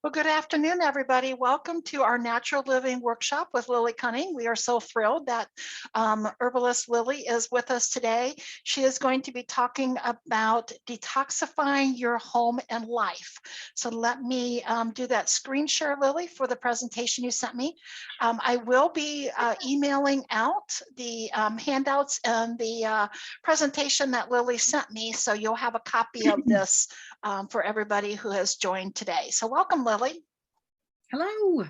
Well, good afternoon, everybody. Welcome to our natural living workshop with Lily Cunning. We are so thrilled that herbalist Lily is with us today. She is going to be talking about detoxifying your home and life. So let me do that screen share, Lily, for the presentation you sent me. I will be emailing out the handouts and the presentation that Lily sent me, so you'll have a copy of this for everybody who has joined today. So welcome, Lily. Hello.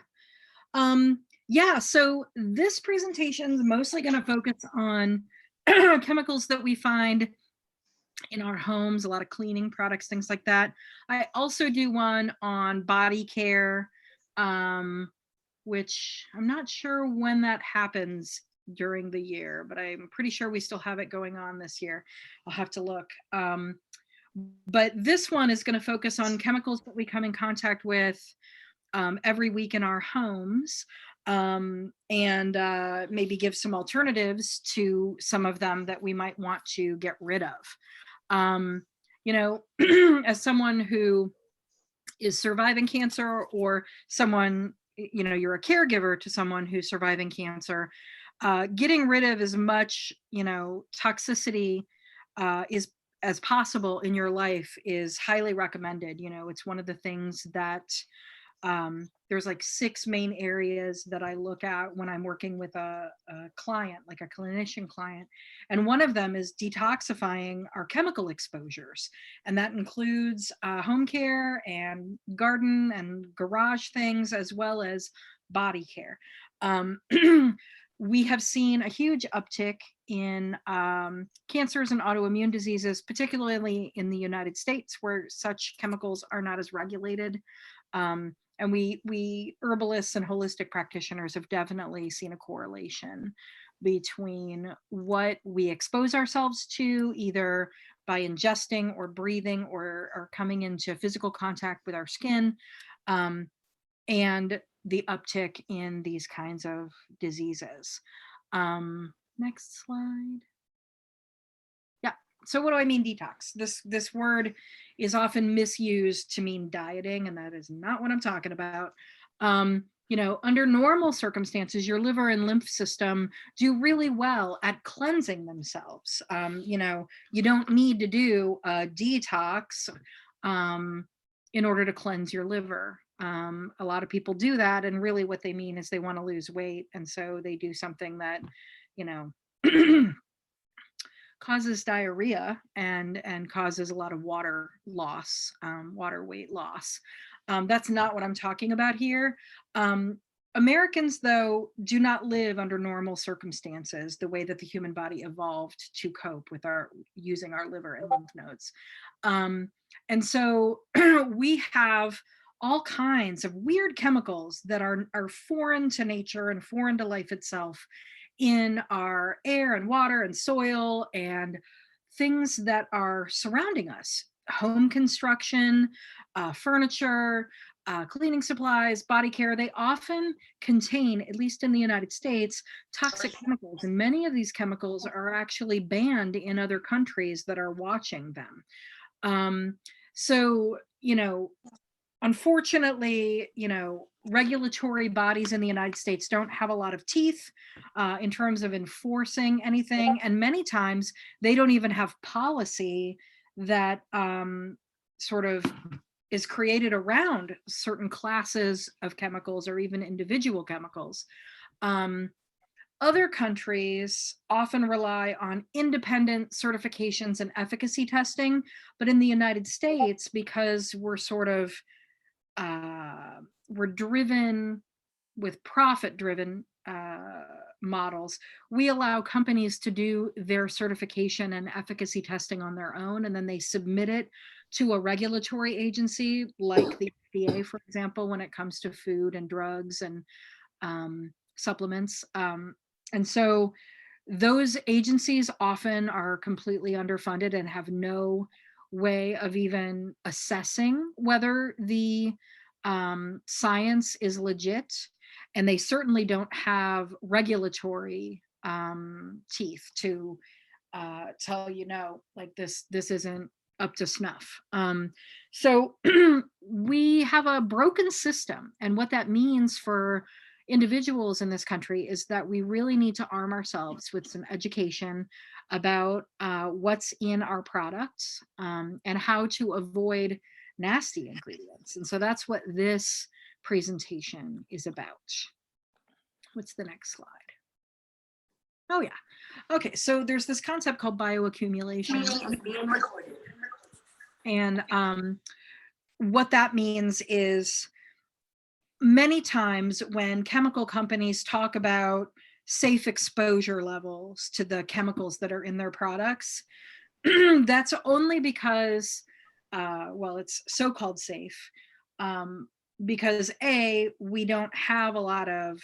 Yeah, so this presentation is mostly going to focus on chemicals that we find in our homes, a lot of cleaning products, things like that. I also do one on body care, which I'm not sure when that happens during the year, but I'm pretty sure we still have it going on this year. I'll have to look. But this one is going to focus on chemicals that we come in contact with every week in our homes, and maybe give some alternatives to some of them that we might want to get rid of. As someone who is surviving cancer, or someone, you're a caregiver to someone who's surviving cancer, getting rid of as much, toxicity is as possible in your life is highly recommended. It's one of the things that there's like 6 main areas that I look at when I'm working with a client, like a clinician client. And one of them is detoxifying our chemical exposures. And that includes home care and garden and garage things, as well as body care. We have seen a huge uptick in cancers and autoimmune diseases, particularly in the United States, where such chemicals are not as regulated. And we herbalists and holistic practitioners have definitely seen a correlation between what we expose ourselves to, either by ingesting or breathing or coming into physical contact with our skin, and the uptick in these kinds of diseases. Next slide. So what do I mean detox? This word is often misused to mean dieting, and that is not what I'm talking about. Under normal circumstances, your liver and lymph system do really well at cleansing themselves. You don't need to do a detox in order to cleanse your liver. A lot of people do that, and really what they mean is they want to lose weight, and so they do something that, causes diarrhea and causes a lot of water loss, water weight loss. That's not what I'm talking about here. Americans, though, do not live under normal circumstances the way that the human body evolved to cope with using our liver and lymph nodes. And so we have all kinds of weird chemicals that are foreign to nature and foreign to life itself, in our air and water and soil and things that are surrounding us. Home construction, furniture, cleaning supplies, body care, they often contain, at least in the United States, toxic chemicals. And many of these chemicals are actually banned in other countries that are watching them. Unfortunately, regulatory bodies in the United States don't have a lot of teeth in terms of enforcing anything. And many times they don't even have policy that sort of is created around certain classes of chemicals or even individual chemicals. Other countries often rely on independent certifications and efficacy testing, but in the United States, because we're sort of we're driven with profit-driven models, we allow companies to do their certification and efficacy testing on their own, and then they submit it to a regulatory agency like the FDA, for example, when it comes to food and drugs and supplements. And so those agencies often are completely underfunded and have no way of even assessing whether the science is legit. And they certainly don't have regulatory teeth to tell like this isn't up to snuff. So we have a broken system. And what that means for individuals in this country is that we really need to arm ourselves with some education about what's in our products, and how to avoid nasty ingredients. And so that's what this presentation is about. What's the next slide? Oh yeah. Okay, so there's this concept called bioaccumulation. And what that means is many times when chemical companies talk about safe exposure levels to the chemicals that are in their products, that's only because, well, it's so-called safe, because A, we don't have a lot of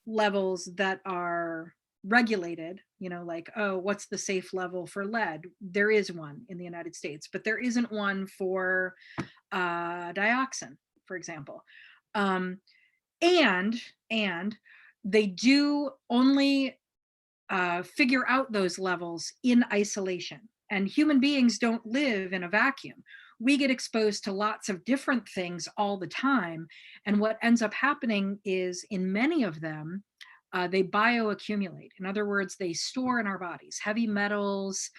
levels that are regulated, like, oh, what's the safe level for lead? There is one in the United States, but there isn't one for dioxin, for example. And they do only figure out those levels in isolation. And human beings don't live in a vacuum. We get exposed to lots of different things all the time. And what ends up happening is, in many of them, they bioaccumulate. In other words, they store in our bodies heavy metals,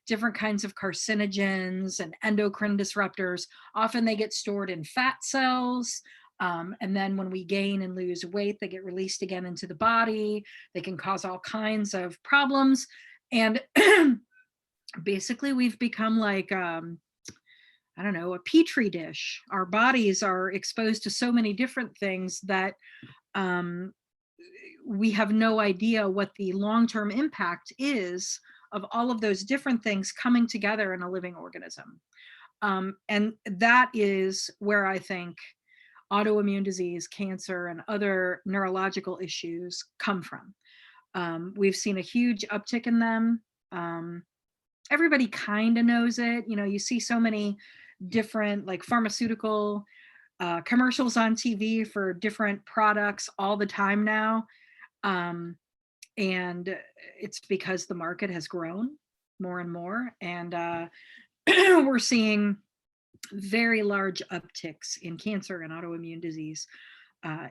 different kinds of carcinogens and endocrine disruptors. Often they get stored in fat cells. And then when we gain and lose weight, they get released again into the body. They can cause all kinds of problems. And basically, we've become like, I don't know, a petri dish. Our bodies are exposed to so many different things that we have no idea what the long-term impact is of all of those different things coming together in a living organism. And that is where I think autoimmune disease, cancer, and other neurological issues come from. We've seen a huge uptick in them. Everybody kind of knows it. You see so many different like pharmaceutical commercials on TV for different products all the time now. And it's because the market has grown more and more. And we're seeing very large upticks in cancer and autoimmune disease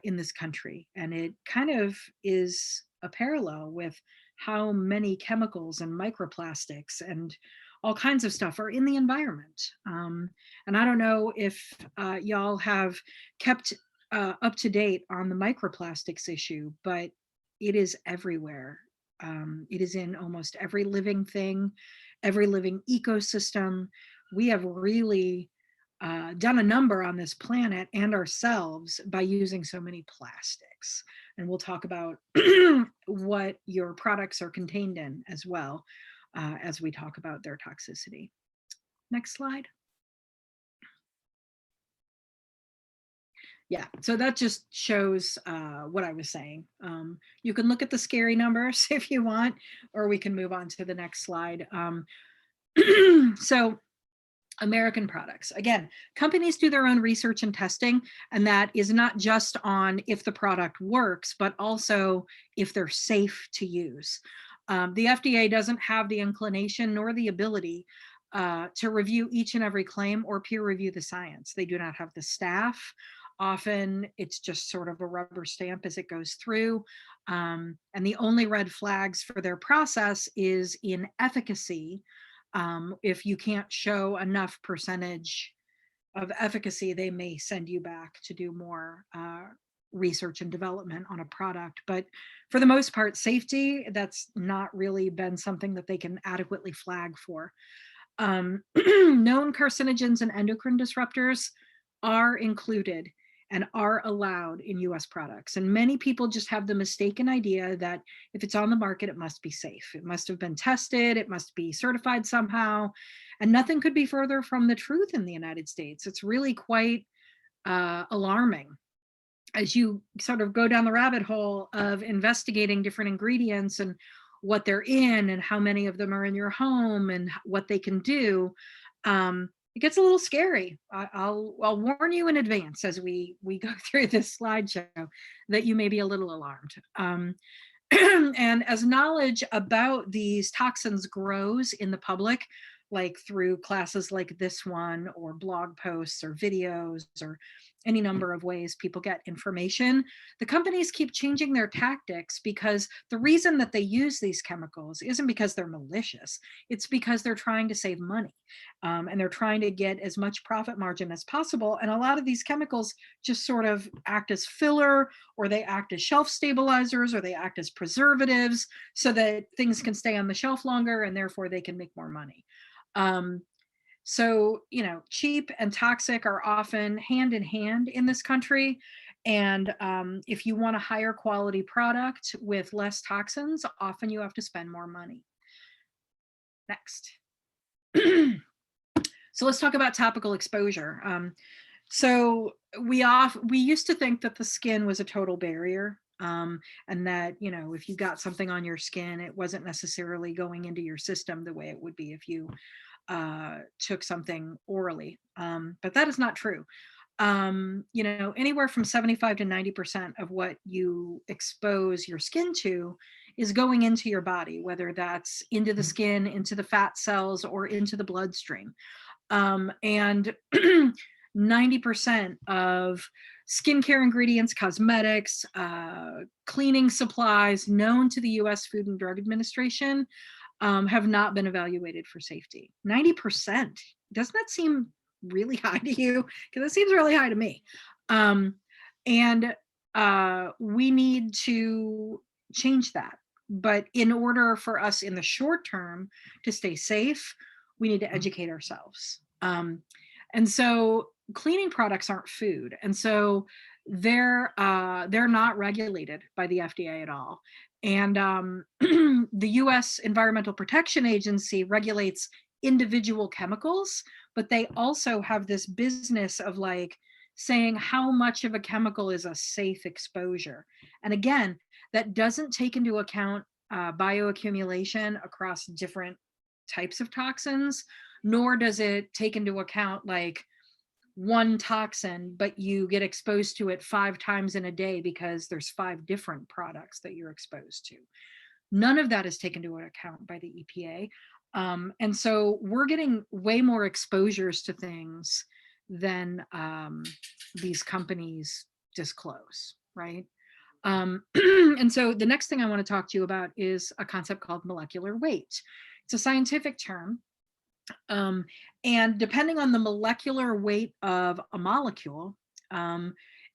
in this country. And it kind of is a parallel with how many chemicals and microplastics and all kinds of stuff are in the environment. And I don't know if y'all have kept up to date on the microplastics issue, but it is everywhere. It is in almost every living thing, every living ecosystem. We have really done a number on this planet and ourselves by using so many plastics. And we'll talk about what your products are contained in as well, as we talk about their toxicity. Next slide. Yeah, so that just shows what I was saying. You can look at the scary numbers if you want, or we can move on to the next slide. So American products. Again, companies do their own research and testing, and that is not just on if the product works, but also if they're safe to use. The FDA doesn't have the inclination nor the ability to review each and every claim or peer review the science. They do not have the staff. Often it's just sort of a rubber stamp as it goes through. And the only red flags for their process is in efficacy. If you can't show enough percentage of efficacy, they may send you back to do more research and development on a product. But for the most part, safety, that's not really been something that they can adequately flag for. Known carcinogens and endocrine disruptors are included and are allowed in US products. And many people just have the mistaken idea that if it's on the market, it must be safe. It must have been tested, it must be certified somehow. And nothing could be further from the truth in the United States. It's really quite alarming as you sort of go down the rabbit hole of investigating different ingredients and what they're in and how many of them are in your home and what they can do. It gets a little scary. I'll warn you in advance as we go through this slideshow that you may be a little alarmed. And as knowledge about these toxins grows in the public, like through classes like this one, or blog posts or videos, or any number of ways people get information. The companies keep changing their tactics, because the reason that they use these chemicals isn't because they're malicious. It's because they're trying to save money, and they're trying to get as much profit margin as possible. And a lot of these chemicals just sort of act as filler, or they act as shelf stabilizers, or they act as preservatives, so that things can stay on the shelf longer, and therefore they can make more money. So, cheap and toxic are often hand in hand in this country. And if you want a higher quality product with less toxins, often you have to spend more money. Next. So let's talk about topical exposure. So we used to think that the skin was a total barrier, and that, if you got something on your skin, it wasn't necessarily going into your system the way it would be if you took something orally. But that is not true. Anywhere from 75 to 90% of what you expose your skin to is going into your body, whether that's into the skin, into the fat cells, or into the bloodstream. And 90% of skincare ingredients, cosmetics, cleaning supplies known to the US Food and Drug Administration have not been evaluated for safety. 90%. Doesn't that seem really high to you? Because it seems really high to me. And we need to change that. But in order for us in the short term to stay safe, we need to educate ourselves. And so cleaning products aren't food. And so they're not regulated by the FDA at all. And the US Environmental Protection Agency regulates individual chemicals, but they also have this business of like saying how much of a chemical is a safe exposure. And again, that doesn't take into account bioaccumulation across different types of toxins, nor does it take into account like one toxin, but you get exposed to it 5 times in a day because there's 5 different products that you're exposed to. None of that is taken into account by the EPA. And so we're getting way more exposures to things than these companies disclose, right? And so the next thing I want to talk to you about is a concept called molecular weight. It's a scientific term. And depending on the molecular weight of a molecule,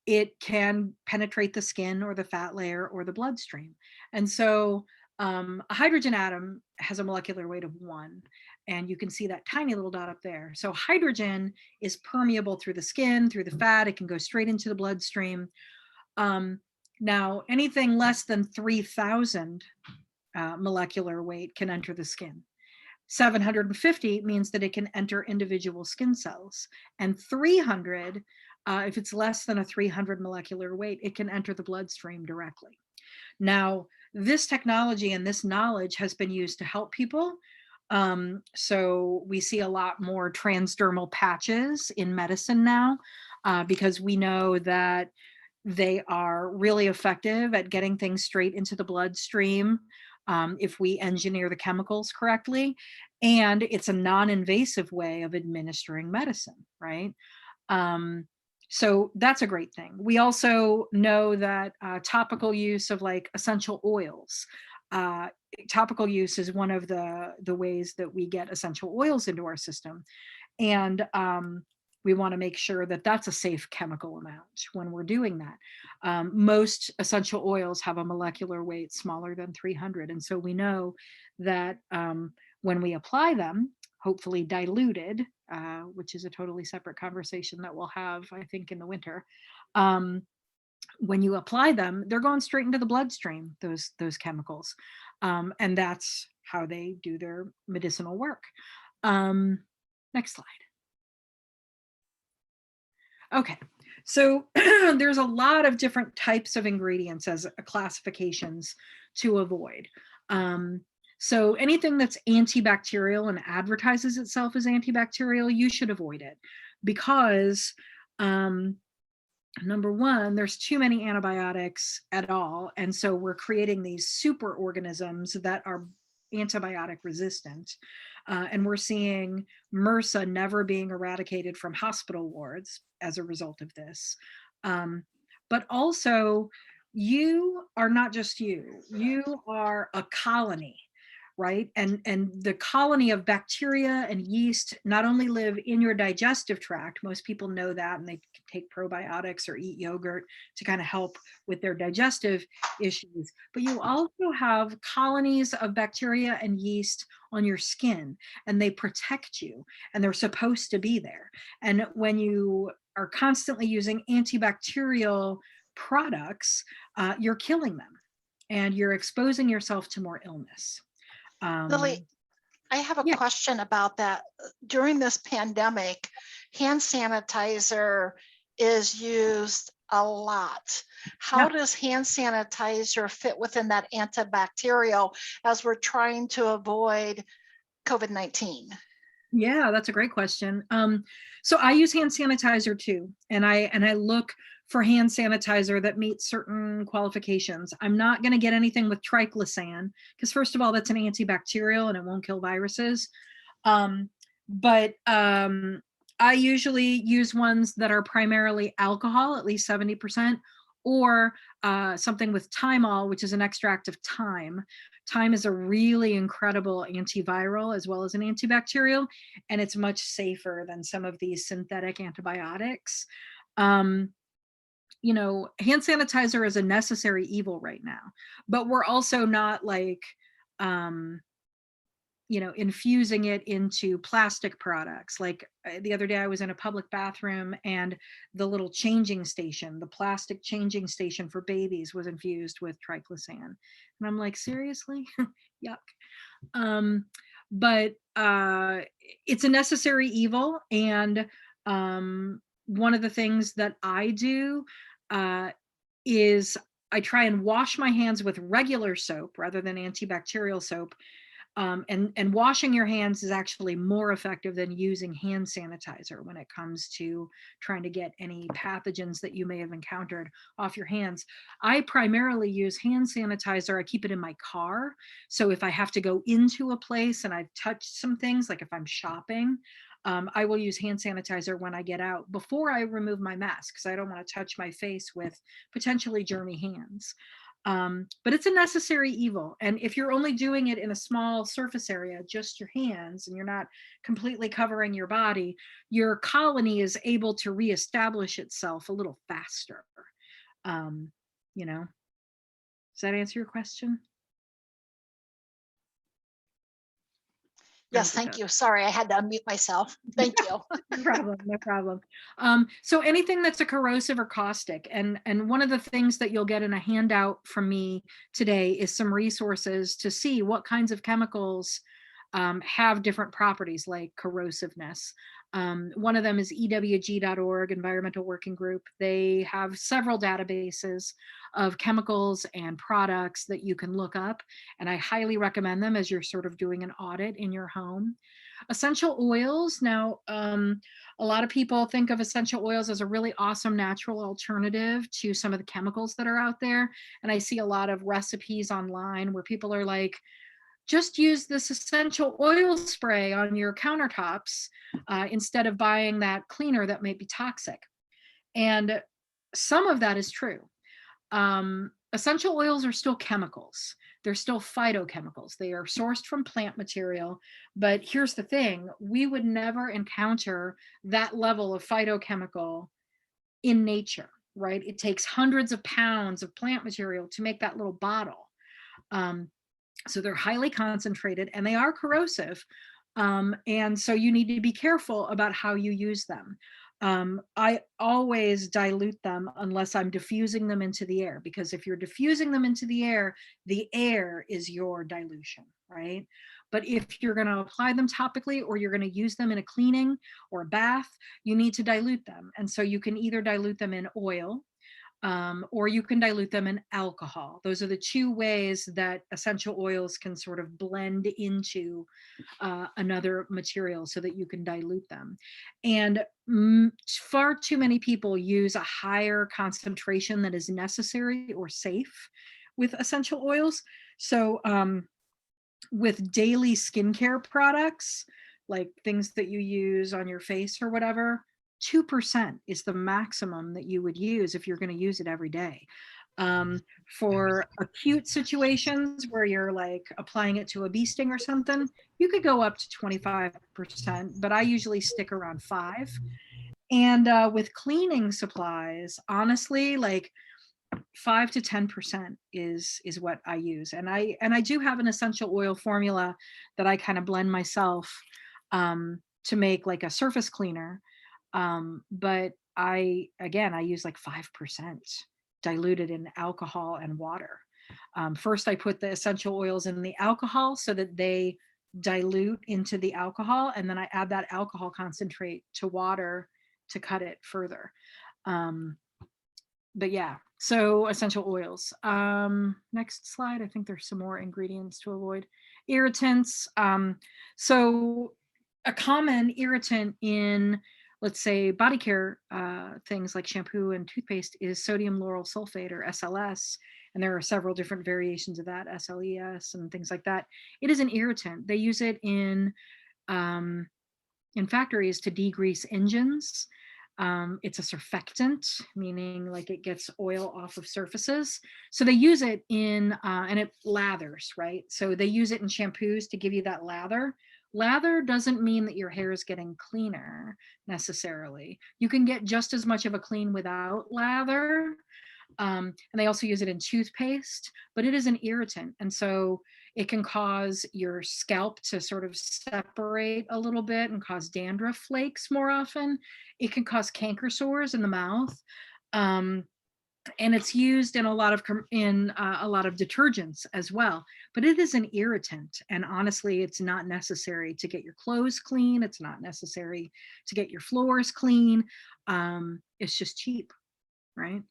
it can penetrate the skin or the fat layer or the bloodstream. And so a hydrogen atom has a molecular weight of 1, and you can see that tiny little dot up there. So hydrogen is permeable through the skin, through the fat. It can go straight into the bloodstream. Now, anything less than 3,000 molecular weight can enter the skin. 750 means that it can enter individual skin cells, and 300, if it's less than a 300 molecular weight, it can enter the bloodstream directly. Now, this technology and this knowledge has been used to help people. So we see a lot more transdermal patches in medicine now, because we know that they are really effective at getting things straight into the bloodstream if we engineer the chemicals correctly. And it's a non-invasive way of administering medicine, right? So that's a great thing. We also know that topical use of like essential oils, topical use is one of the ways that we get essential oils into our system. And we want to make sure that that's a safe chemical amount when we're doing that. Most essential oils have a molecular weight smaller than 300. And so we know that when we apply them, hopefully diluted, which is a totally separate conversation that we'll have, I think, in the winter. When you apply them, they're going straight into the bloodstream, those chemicals. And that's how they do their medicinal work. Next slide. Okay, so there's a lot of different types of ingredients as classifications to avoid. So anything that's antibacterial and advertises itself as antibacterial, you should avoid it, because number one, there's too many antibiotics at all. And so we're creating these super organisms that are antibiotic resistant. And we're seeing MRSA never being eradicated from hospital wards as a result of this. But also, you are not just you, you are a colony, right? And the colony of bacteria and yeast not only live in your digestive tract, most people know that, and they can take probiotics or eat yogurt to kind of help with their digestive issues, but you also have colonies of bacteria and yeast on your skin, and they protect you, and they're supposed to be there. And when you are constantly using antibacterial products, you're killing them, and you're exposing yourself to more illness. Lily, I have a Yeah. question about that. During this pandemic, hand sanitizer is used a lot. How Yeah. does hand sanitizer fit within that antibacterial as we're trying to avoid COVID-19? Yeah, that's a great question. So I use hand sanitizer too, and I look for hand sanitizer that meets certain qualifications. I'm not going to get anything with triclosan because, first of all, that's an antibacterial and it won't kill viruses. But I usually use ones that are primarily alcohol, at least 70%, or something with thymol, which is an extract of thyme. Thyme is a really incredible antiviral as well as an antibacterial, and it's much safer than some of these synthetic antibiotics. You know, hand sanitizer is a necessary evil right now, but we're also not like, you know, infusing it into plastic products. Like the other day I was in a public bathroom and the little changing station, the plastic changing station for babies was infused with triclosan. And I'm like, seriously? Yuck. But it's a necessary evil. And one of the things that I do is I try and wash my hands with regular soap rather than antibacterial soap. And washing your hands is actually more effective than using hand sanitizer when it comes to trying to get any pathogens that you may have encountered off your hands. I primarily use hand sanitizer. I keep it in my car. So if I have to go into a place and I've touched some things, like if I'm shopping, I will use hand sanitizer when I get out before I remove my mask because I don't want to touch my face with potentially germy hands. But it's a necessary evil. And if you're only doing it in a small surface area, just your hands, and you're not completely covering your body, your colony is able to reestablish itself a little faster. You know, does that answer your question? Yes, thank you. Sorry, I had to unmute myself. Thank you. No problem, no problem. So anything that's a corrosive or caustic, and one of the things that you'll get in a handout from me today is some resources to see what kinds of chemicals have different properties like corrosiveness. One of them is EWG.org, Environmental Working Group. They have several databases of chemicals and products that you can look up, and I highly recommend them as you're sort of doing an audit in your home. Essential oils. Now, a lot of people think of essential oils as a really awesome natural alternative to some of the chemicals that are out there. And I see a lot of recipes online where people are like, just use this essential oil spray on your countertops instead of buying that cleaner that may be toxic. And some of that is true. Essential oils are still chemicals. They're still phytochemicals. They are sourced from plant material. But here's the thing, we would never encounter that level of phytochemical in nature, right? It takes hundreds of pounds of plant material to make that little bottle. So they're highly concentrated and they are corrosive. And so you need to be careful about how you use them. I always dilute them unless I'm diffusing them into the air, because if you're diffusing them into the air is your dilution, right? But if you're going to apply them topically or you're going to use them in a cleaning or a bath, you need to dilute them. And so you can either dilute them in oil, or you can dilute them in alcohol. Those are the two ways that essential oils can sort of blend into another material so that you can dilute them. And far too many people use a higher concentration than is necessary or safe with essential oils. So with daily skincare products, like things that you use on your face or whatever, 2% is the maximum that you would use if you're going to use it every day. For acute situations where you're like applying it to a bee sting or something, you could go up to 25%, but I usually stick around 5. And with cleaning supplies, honestly, like 5 to 10% is what I use. And I do have an essential oil formula that I kind of blend myself to make like a surface cleaner. But I use like 5% diluted in alcohol and water. First, I put the essential oils in the alcohol so that they dilute into the alcohol, and then I add that alcohol concentrate to water to cut it further. But yeah, so essential oils. Next slide. I think there's some more ingredients to avoid. Irritants. So a common irritant in, let's say, body care things like shampoo and toothpaste is sodium lauryl sulfate, or SLS. And there are several different variations of that, SLES and things like that. It is an irritant. They use it in factories to degrease engines. It's a surfactant, meaning like it gets oil off of surfaces. So they use it in, and it lathers, right? So they use it in shampoos to give you that lather. Lather doesn't mean that your hair is getting cleaner necessarily. You can get just as much of a clean without lather. And they also use it in toothpaste, but it is an irritant. And so it can cause your scalp to sort of separate a little bit and cause dandruff flakes more often. It can cause canker sores in the mouth. And it's used in a lot of detergents as well, but it is an irritant. And honestly, it's not necessary to get your clothes clean. It's not necessary to get your floors clean. It's just cheap, right?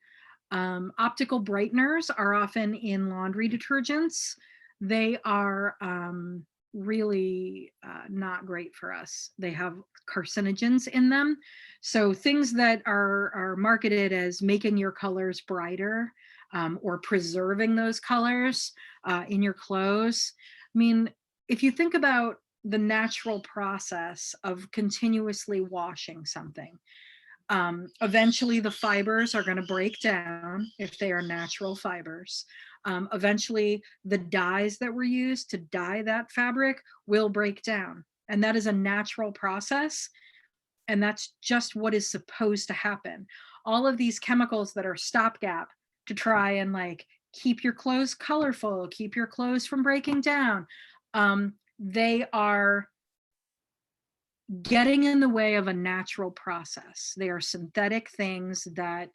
Optical brighteners are often in laundry detergents. They are really not great for us. They have carcinogens in them. So things that are marketed as making your colors brighter or preserving those colors in your clothes. I mean, if you think about the natural process of continuously washing something, eventually the fibers are going to break down if they are natural fibers. Eventually the dyes that were used to dye that fabric will break down, and that is a natural process, and that's just what is supposed to happen. All of these chemicals that are stopgap to try and like keep your clothes colorful, keep your clothes from breaking down, they are getting in the way of a natural process. They are synthetic things that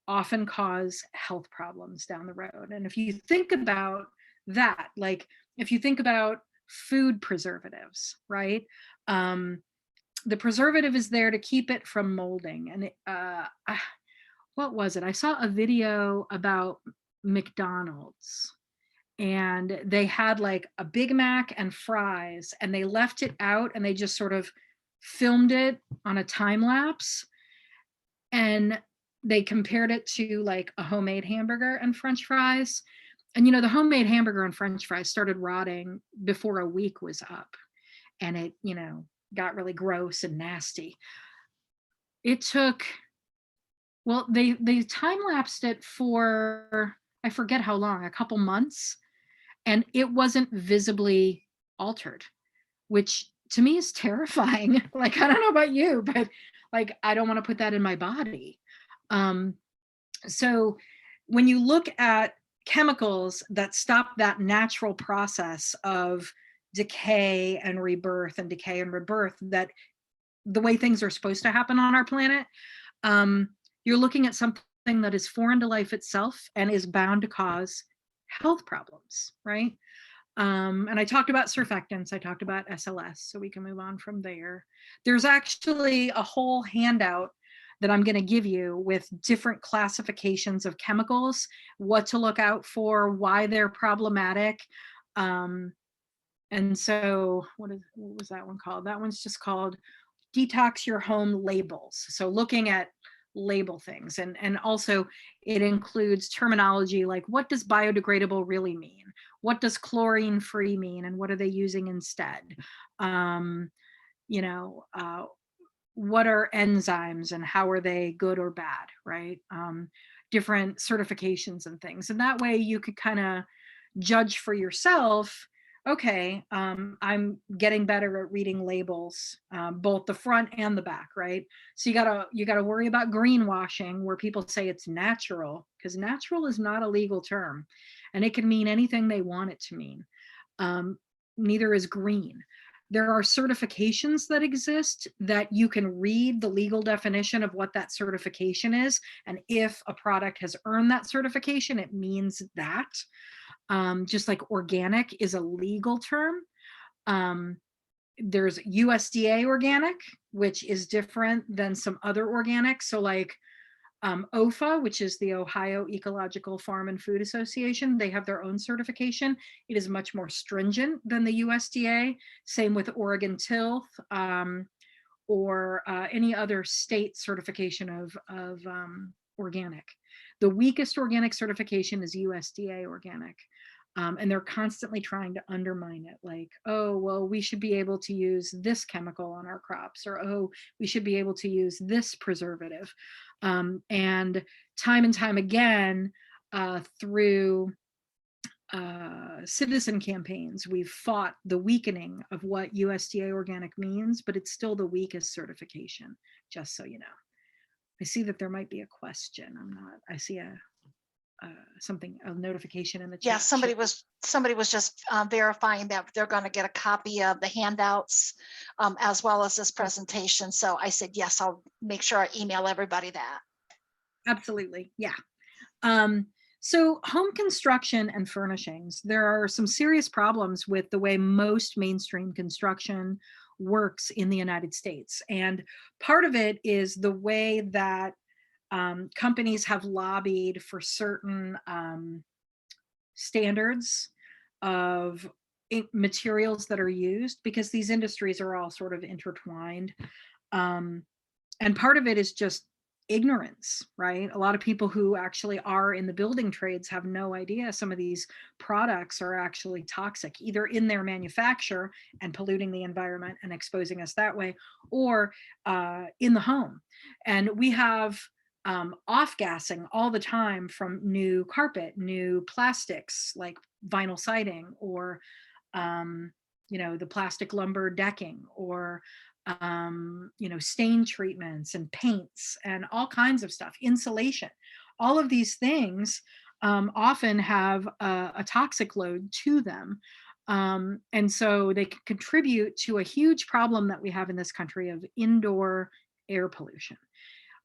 often cause health problems down the road. And if you think about that, like if you think about food preservatives, right? The preservative is there to keep it from molding. And what was it? I saw a video about McDonald's, and they had like a Big Mac and fries, and they left it out and they just sort of filmed it on a time lapse, and they compared it to like a homemade hamburger and French fries. And the homemade hamburger and French fries started rotting before a week was up, and it got really gross and nasty. It took, well, they time lapsed it for, I forget how long, a couple months, and it wasn't visibly altered, which to me is terrifying. Like, I don't know about you, but like, I don't want to put that in my body. So when you look at chemicals that stop that natural process of decay and rebirth, that the way things are supposed to happen on our planet, you're looking at something that is foreign to life itself and is bound to cause health problems, right? And I talked about surfactants, I talked about SLS, so we can move on from there. There's actually a whole handout that I'm going to give you with different classifications of chemicals, what to look out for, why they're problematic. And so what was that one called? That one's just called Detox Your Home Labels. So looking at label things, and also it includes terminology like, what does biodegradable really mean? what does chlorine free mean and what are they using instead? Um, you know, what are enzymes and how are they good or bad, right? Different certifications and things. And that way you could kind of judge for yourself, okay, I'm getting better at reading labels, both the front and the back, right? So you gotta worry about greenwashing, where people say it's natural, because natural is not a legal term and it can mean anything they want it to mean. um, Neither is green. There are certifications that exist that you can read the legal definition of what that certification is. And if a product has earned that certification, it means that. Just like organic is a legal term. Um, there's USDA organic, which is different than some other organics. So like OFA, which is the Ohio Ecological Farm and Food Association, they have their own certification. It is much more stringent than the USDA. Same with Oregon Tilth, or any other state certification of organic. The weakest organic certification is USDA organic. And they're constantly trying to undermine it, like, oh, well, we should be able to use this chemical on our crops, or oh, we should be able to use this preservative. And time again, through citizen campaigns, we've fought the weakening of what USDA organic means, but it's still the weakest certification, just so you know. I see that there might be a question. I see a notification in the Yeah, chat. somebody was just verifying that they're going to get a copy of the handouts as well as this presentation. So I said, yes, I'll make sure I email everybody that. Absolutely. Yeah. So home construction and furnishings, there are some serious problems with the way most mainstream construction works in the United States. And part of it is the way that companies have lobbied for certain standards of materials that are used, because these industries are all sort of intertwined. And part of it is just ignorance, right? A lot of people who actually are in the building trades have no idea some of these products are actually toxic, either in their manufacture and polluting the environment and exposing us that way, or in the home. And we have off gassing all the time from new carpet, new plastics like vinyl siding, or the plastic lumber decking, or stain treatments and paints and all kinds of stuff, insulation. All of these things often have a toxic load to them. And so they can contribute to a huge problem that we have in this country of indoor air pollution.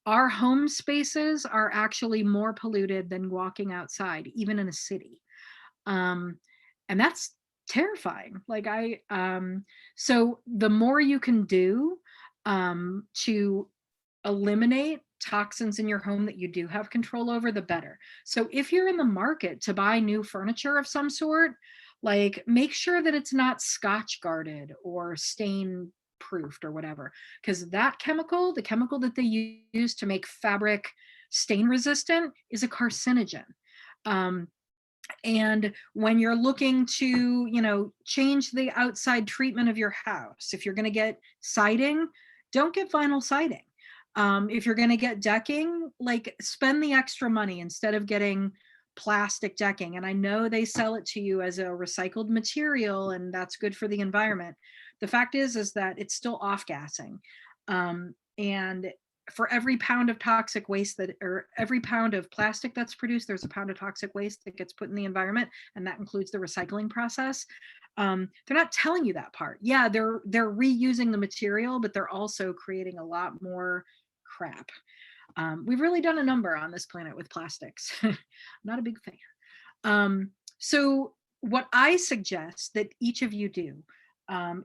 Our home spaces are actually more polluted than walking outside, even in a city. And that's terrifying. So the more you can do to eliminate toxins in your home that you do have control over, the better. So if you're in the market to buy new furniture of some sort, like, make sure that it's not Scotch guarded or stain proofed or whatever, because that chemical, the chemical that they use to make fabric stain resistant, is a carcinogen. And when you're looking to change the outside treatment of your house, if you're going to get siding, don't get vinyl siding. If you're going to get decking, like, spend the extra money instead of getting plastic decking. And I know they sell it to you as a recycled material and that's good for the environment. The fact is that it's still off gassing. And for every pound of toxic waste or every pound of plastic that's produced, there's a pound of toxic waste that gets put in the environment, and that includes the recycling process. They're not telling you that part. Yeah, they're reusing the material, but they're also creating a lot more crap. We've really done a number on this planet with plastics. I'm not a big fan. So what I suggest that each of you do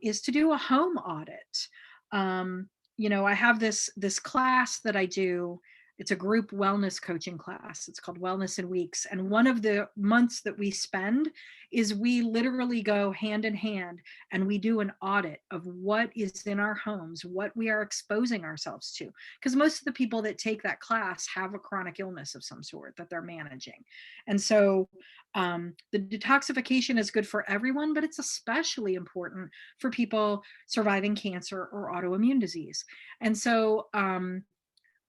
is to do a home audit. I have this class that I do. It's a group wellness coaching class. It's called Wellness in Weeks. And one of the months that we spend is we literally go hand in hand and we do an audit of what is in our homes, what we are exposing ourselves to. Because most of the people that take that class have a chronic illness of some sort that they're managing. And so the detoxification is good for everyone, but it's especially important for people surviving cancer or autoimmune disease. And so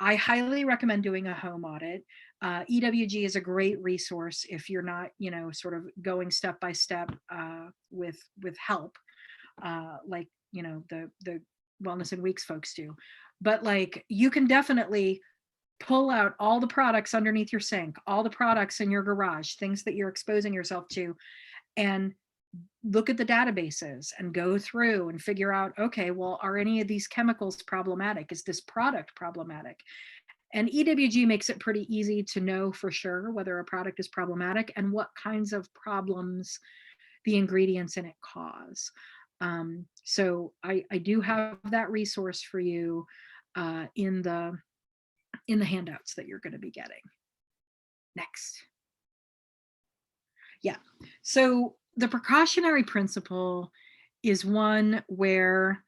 I highly recommend doing a home audit. EWG is a great resource if you're not, sort of going step by step with help, like the Wellness in Weeks folks do. But like you can definitely pull out all the products underneath your sink, all the products in your garage, things that you're exposing yourself to, and look at the databases and go through and figure out, okay, well, are any of these chemicals problematic? Is this product problematic? And EWG makes it pretty easy to know for sure whether a product is problematic and what kinds of problems the ingredients in it cause. So I do have that resource for you in the handouts that you're going to be getting. Next. Yeah. So the precautionary principle is one where,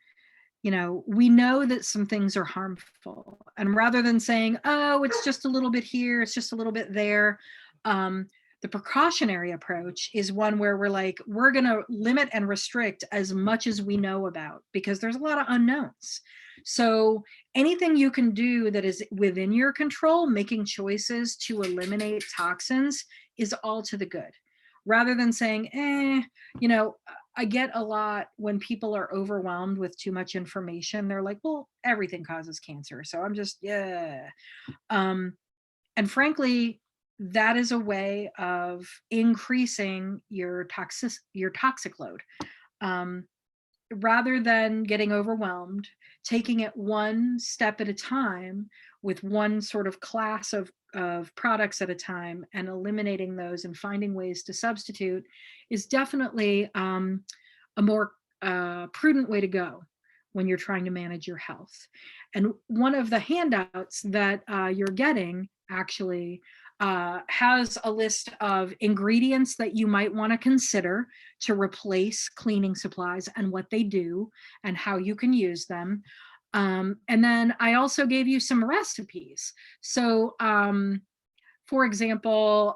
we know that some things are harmful. And rather than saying, oh, it's just a little bit here, it's just a little bit there, the precautionary approach is one where we're like, we're going to limit and restrict as much as we know about, because there's a lot of unknowns. So anything you can do that is within your control, making choices to eliminate toxins, is all to the good. Rather than saying, I get a lot when people are overwhelmed with too much information. They're like, well, everything causes cancer. So I'm just, yeah. And frankly, that is a way of increasing your toxic load. Rather than getting overwhelmed, taking it one step at a time with one sort of class of products at a time and eliminating those and finding ways to substitute is definitely a more prudent way to go when you're trying to manage your health. And one of the handouts that you're getting actually has a list of ingredients that you might want to consider to replace cleaning supplies and what they do and how you can use them. And then I also gave you some recipes. So for example,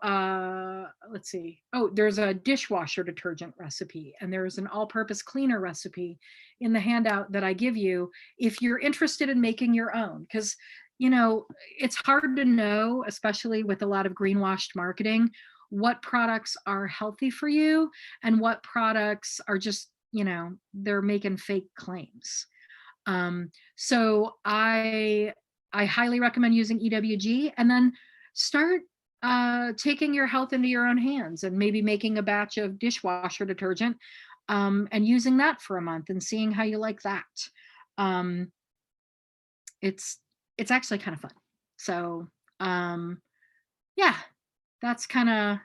let's see. Oh, there's a dishwasher detergent recipe, and there's an all-purpose cleaner recipe in the handout that I give you if you're interested in making your own. Because, it's hard to know, especially with a lot of greenwashed marketing, what products are healthy for you and what products are just, they're making fake claims. So I highly recommend using EWG, and then start taking your health into your own hands and maybe making a batch of dishwasher detergent and using that for a month and seeing how you like that. It's actually kind of fun. So yeah, that's kind of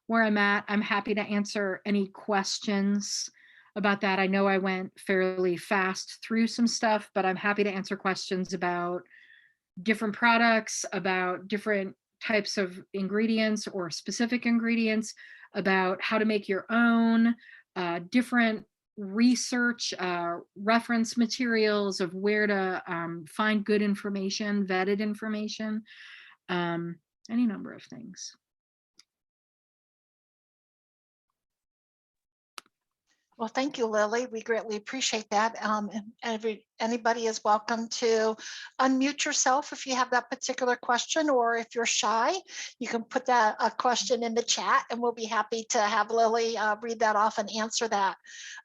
where I'm at. I'm happy to answer any questions about that. I know I went fairly fast through some stuff, but I'm happy to answer questions about different products, about different types of ingredients or specific ingredients, about how to make your own, different research, reference materials of where to find good information, vetted information, any number of things. Well, thank you, Lily. We greatly appreciate that. And anybody is welcome to unmute yourself if you have that particular question, or if you're shy, you can put that question in the chat and we'll be happy to have Lily read that off and answer that.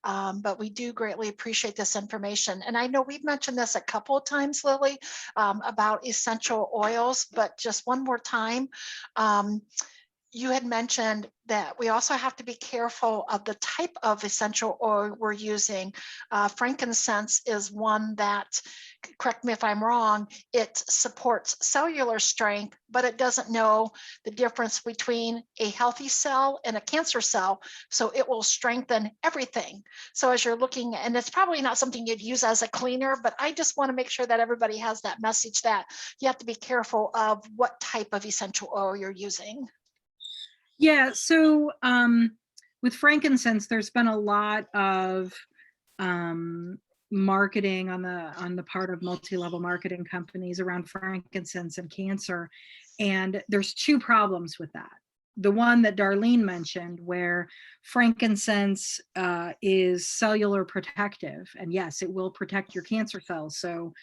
But we do greatly appreciate this information. And I know we've mentioned this a couple of times, Lily, about essential oils, but just one more time. You had mentioned that we also have to be careful of the type of essential oil we're using. Frankincense is one that correct me if I'm wrong, it supports cellular strength, but it doesn't know the difference between a healthy cell and a cancer cell. So it will strengthen everything. So as you're looking, and it's probably not something you'd use as a cleaner, but I just want to make sure that everybody has that message that you have to be careful of what type of essential oil you're using. Yeah, so with frankincense, there's been a lot of marketing on the part of multi-level marketing companies around frankincense and cancer, and there's two problems with that. The one that Darlene mentioned, where frankincense is cellular protective, and yes, it will protect your cancer cells. So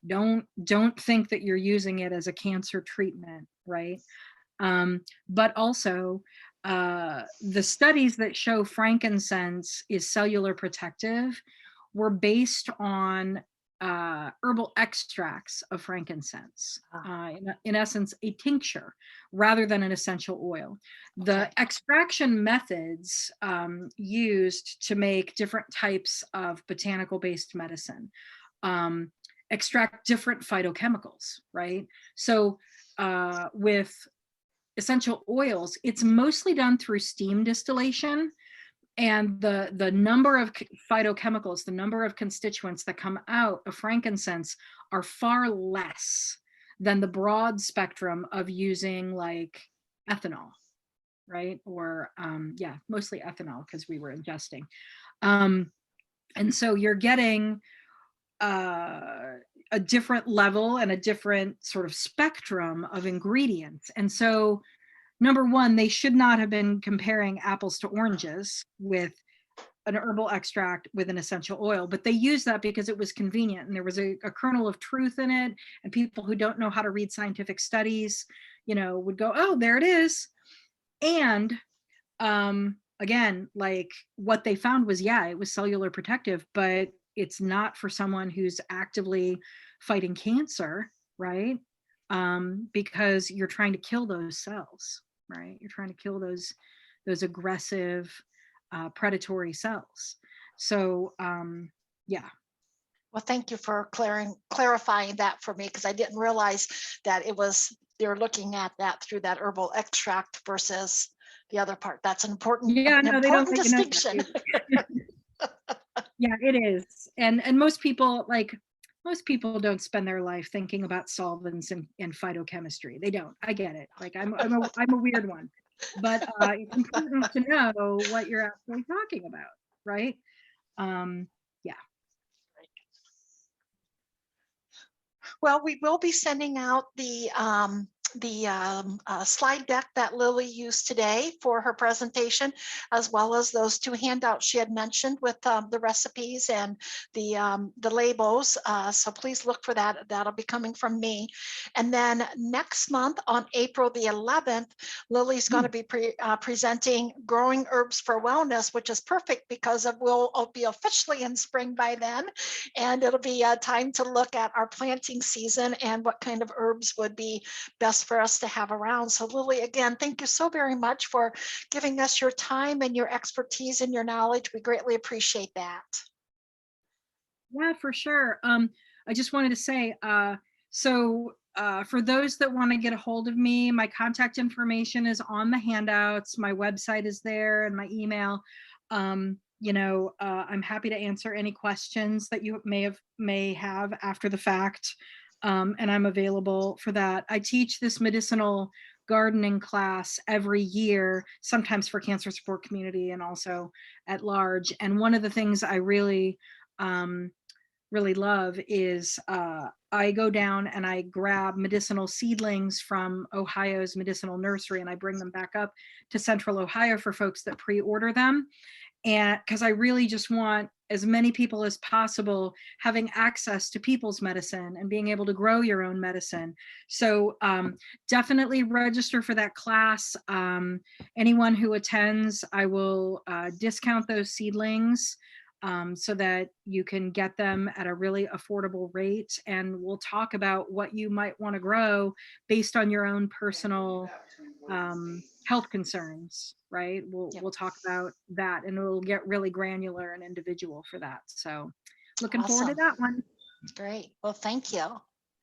don't think that you're using it as a cancer treatment, right? But also, the studies that show frankincense is cellular protective were based on herbal extracts of frankincense, in essence, a tincture rather than an essential oil. The extraction methods used to make different types of botanical-based medicine extract different phytochemicals, right? So with essential oils, it's mostly done through steam distillation, and the number of phytochemicals, the number of constituents that come out of frankincense are far less than the broad spectrum of using like ethanol, right? Or yeah, mostly ethanol because we were ingesting. And so you're getting a different level and a different sort of spectrum of ingredients. And so, number one, they should not have been comparing apples to oranges with an herbal extract with an essential oil, but they used that because it was convenient and there was a kernel of truth in it. And people who don't know how to read scientific studies, you know, would go, oh, there it is. And again, like what they found was, yeah, it was cellular protective, but it's not for someone who's actively fighting cancer, right? Because you're trying to kill those cells, right? You're trying to kill those aggressive, predatory cells. So, yeah. Well, thank you for clarifying that for me, because I didn't realize that they're looking at that through that herbal extract versus the other part. That's an important, yeah, no, they don't distinction. Yeah, it is. And most people don't spend their life thinking about solvents and phytochemistry. They don't. I get it. Like I'm a weird one, but it's important to know what you're actually talking about, right? Yeah. Well, we will be sending out the slide deck that Lily used today for her presentation, as well as those two handouts she had mentioned with the recipes and the labels. So please look for that. That'll be coming from me. And then next month on April the 11th, Lily's going to be presenting Growing Herbs for Wellness, which is perfect because we'll be officially in spring by then. And it'll be time to look at our planting season and what kind of herbs would be best for us to have around. So Lily, again, thank you so very much for giving us your time and your expertise and your knowledge. We greatly appreciate that. Yeah, for sure. I just wanted to say, for those that want to get a hold of me, my contact information is on the handouts. My website is there and my email. I'm happy to answer any questions that you may have after the fact. And I'm available for that. I teach this medicinal gardening class every year, sometimes for cancer support community and also at large. And one of the things I really love is I go down and I grab medicinal seedlings from Ohio's medicinal nursery and I bring them back up to Central Ohio for folks that pre-order them. And because I really just want as many people as possible having access to people's medicine and being able to grow your own medicine. So definitely register for that class. Anyone who attends, I will discount those seedlings so that you can get them at a really affordable rate. And we'll talk about what you might want to grow based on your own personal health concerns, right? We'll talk about that and it'll get really granular and individual for that. So looking forward to that one. Great. Well, thank you.